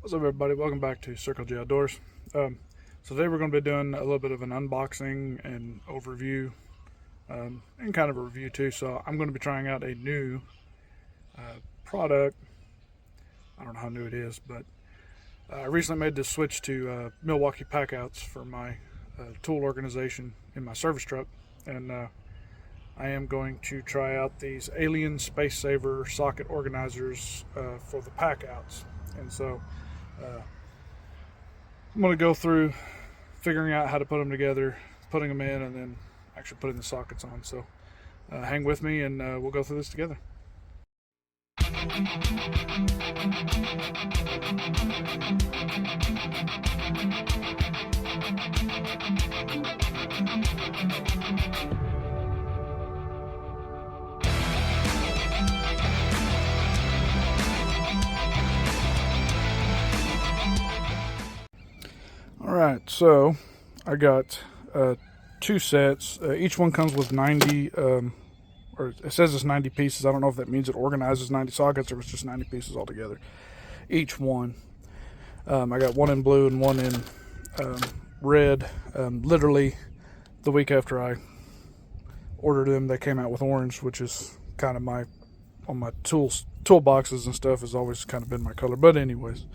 What's up, everybody? Welcome back to Circle J Outdoors. So today we're going to be doing a little bit of an unboxing and overview, and kind of a review too. So I'm going to be trying out a new product. I don't know how new it is, but I recently made the switch to Milwaukee Packouts for my tool organization in my service truck, and I am going to try out these Alien Space Saver socket organizers for the Packouts. And so I'm going to go through figuring out how to put them together, putting them in, and then actually putting the sockets on. So hang with me and we'll go through this together. Alright, so I got two sets. Each one comes with 90, or it says it's 90 pieces. I don't know if that means it organizes 90 sockets or it's just 90 pieces altogether. Each one. I got one in blue and one in red. Literally the week after I ordered them, they came out with orange, which is kind of on my toolboxes and stuff has always kind of been my color. But anyways,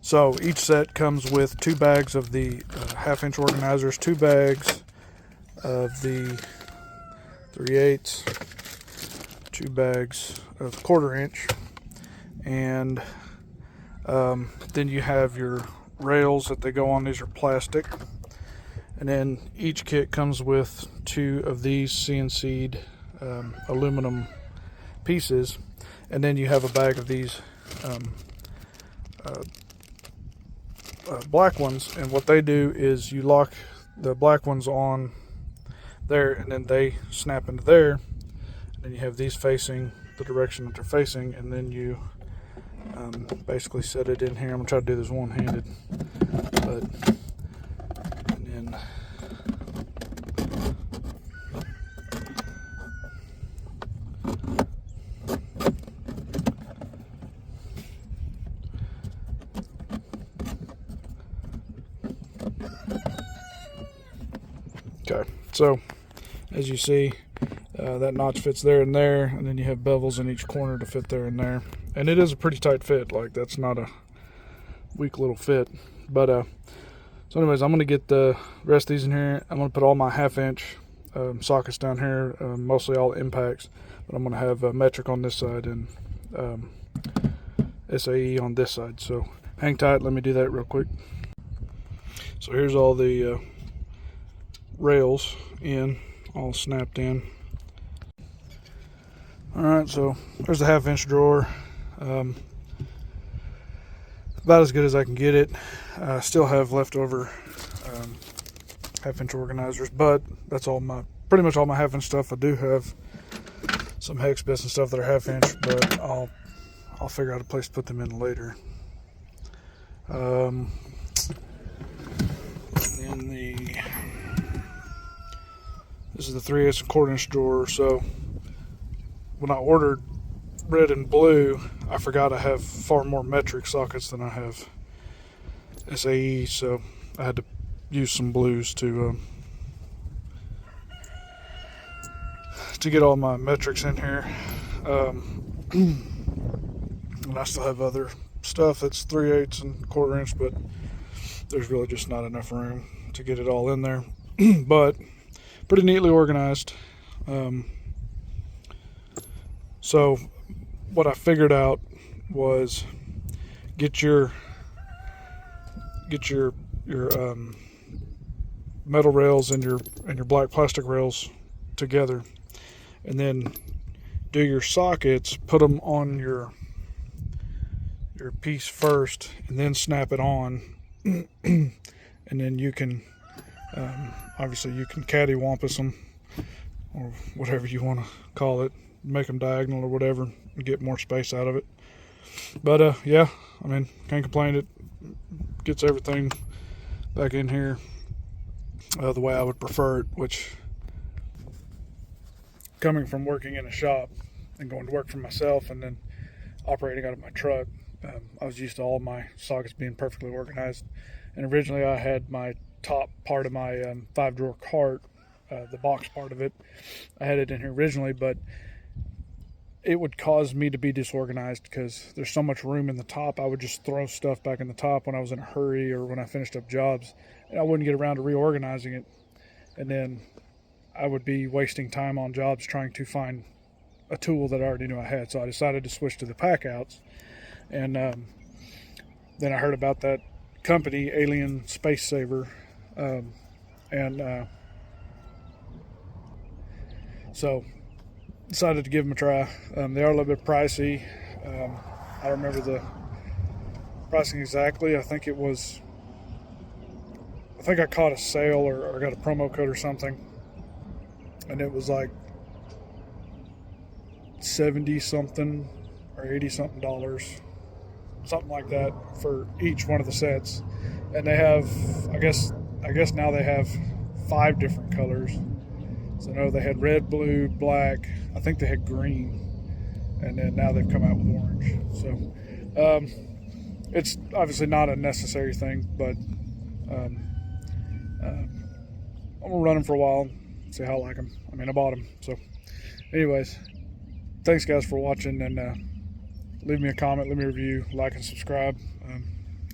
so each set comes with 2 bags of the half-inch organizers, 2 bags of the 3/8, 2 bags of 1/4 inch, and then you have your rails that they go on. These are plastic, and then each kit comes with 2 of these CNC'd aluminum pieces, and then you have a bag of these black ones, and what they do is you lock the black ones on there, and then they snap into there, and then you have these facing the direction that they're facing, and then you basically set it in here. I'm gonna try to do this one-handed, but and then okay, so as you see, that notch fits there and there, and then you have bevels in each corner to fit there and there, and it is a pretty tight fit. Like, that's not a weak little fit. But so anyways, I'm going to get the rest of these in here. I'm going to put all my half-inch sockets down here, mostly all impacts, but I'm going to have metric on this side and SAE on this side. So hang tight, let me do that real quick. So here's all the rails all snapped in. Alright, so there's the half-inch drawer. About as good as I can get it. I still have leftover half-inch organizers, but that's pretty much all my half-inch stuff. I do have some hex bits and stuff that are half-inch, but I'll figure out a place to put them in later. This is the 3/8 and 1/4 inch drawer. So when I ordered red and blue, I forgot I have far more metric sockets than I have SAE, so I had to use some blues to get all my metrics in here. And I still have other stuff that's 3/8 and 1/4 inch, but there's really just not enough room to get it all in there. But pretty neatly organized. So what I figured out was get your metal rails and your black plastic rails together, and then do your sockets, put them on your piece first, and then snap it on. And then you can obviously you can cattywampus them, or whatever you want to call it, make them diagonal or whatever, and get more space out of it. But yeah, I mean, can't complain. It gets everything back in here the way I would prefer it, which, coming from working in a shop and going to work for myself and then operating out of my truck, I was used to all my sockets being perfectly organized, and originally I had my top part of my 5-drawer cart, the box part of it, I had it in here originally, but it would cause me to be disorganized because there's so much room in the top. I would just throw stuff back in the top when I was in a hurry or when I finished up jobs, and I wouldn't get around to reorganizing it, and then I would be wasting time on jobs trying to find a tool that I already knew I had. So I decided to switch to the Packouts, and then I heard about that company, Alien Space Saver, and so decided to give them a try. They are a little bit pricey. I don't remember the pricing exactly. I think I caught a sale or got a promo code or something, and it was like 70 something or 80 something dollars, something like that, for each one of the sets. And they have, I guess now they have 5 different colors. So no, they had red, blue, black, I think they had green, and then now they've come out with orange. So it's obviously not a necessary thing, but I'm gonna run them for a while, see how I like them. I mean, I bought them. So anyways, thanks guys for watching, and leave me a comment, leave me a review, like and subscribe.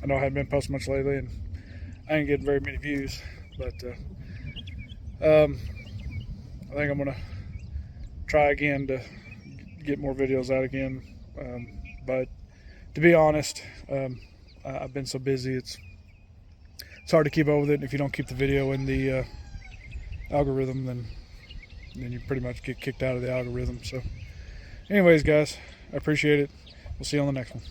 I know I haven't been posting much lately, and I ain't getting very many views, but I think I'm gonna try again to get more videos out again. But to be honest, I've been so busy, it's hard to keep up with it. And if you don't keep the video in the algorithm, then you pretty much get kicked out of the algorithm. So anyways guys, I appreciate it. We'll see you on the next one.